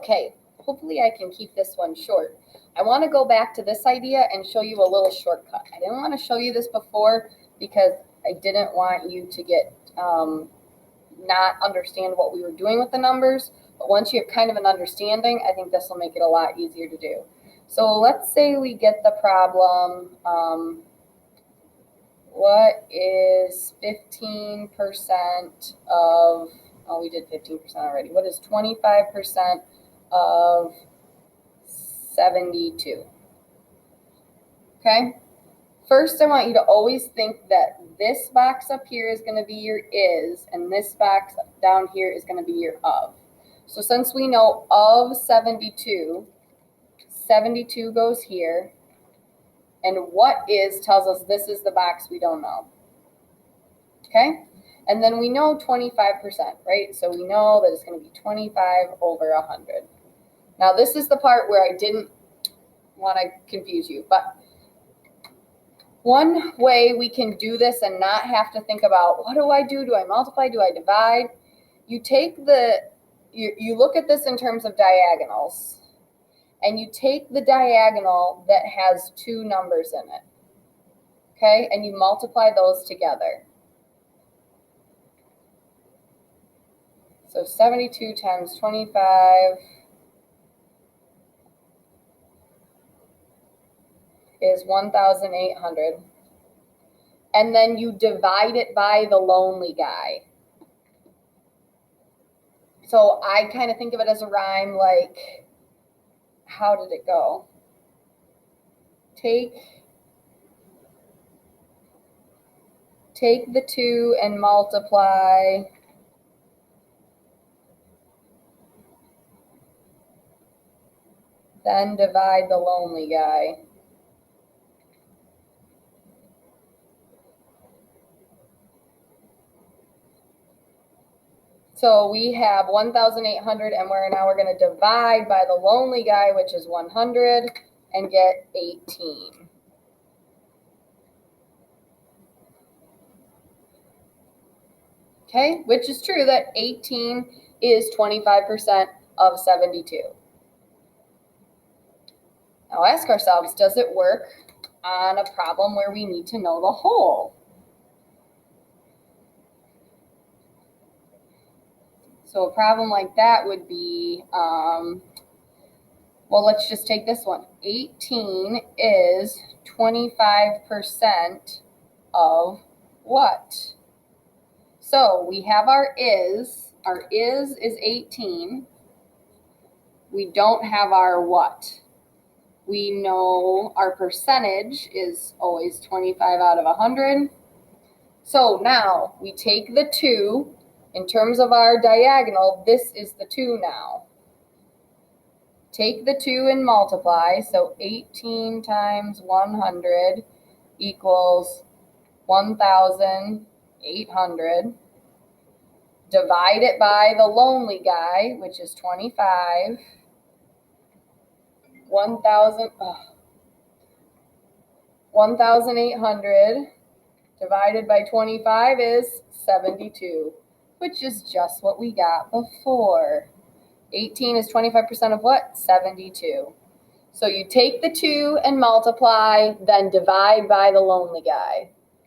Okay, hopefully I can keep this one short. I want to go back to this idea and show you a little shortcut. I didn't want to show you this before because I didn't want you to get not understand what we were doing with the numbers. But once you have kind of an understanding, I think this will make it a lot easier to do. So let's say we get the problem, what is 15% of, oh, we did 15% already. What is 25% of 72? Okay. First, I want you to always think that this box up here is going to be your is, and this box down here is going to be your of. So since we know of 72, 72 goes here, and what is tells us this is the box we don't know. Okay? And then we know 25%, right? So we know that it's going to be 25 over 100. Now, this is the part where I didn't want to confuse you, but one way we can do this and not have to think about, what do I do? Do I multiply? Do I divide? You take you look at this in terms of diagonals, and you take the diagonal that has two numbers in it, okay? And you multiply those together. So 72 times 25 is 1,800. And then you divide it by the lonely guy. So I kind of think of it as a rhyme, like, how did it go? Take the 2 and multiply then divide the lonely guy. So we have 1,800, and we're going to divide by the lonely guy, which is 100, and get 18. Okay, which is true that 18 is 25% of 72. Now ask ourselves, does it work on a problem where we need to know the whole? So a problem like that would be, well, let's just take this one. 18 is 25% of what? So we have our is. Our is 18. We don't have our what. We know our percentage is always 25 out of 100. So now we take the 2. In terms of our diagonal, this is the 2 now. Take the 2 and multiply. So 18 times 100 equals 1,800. Divide it by the lonely guy, which is 25. 1,800 divided by 25 is 72, which is just what we got before. 18 is 25% of what? 72. So you take the 2 and multiply, then divide by the lonely guy.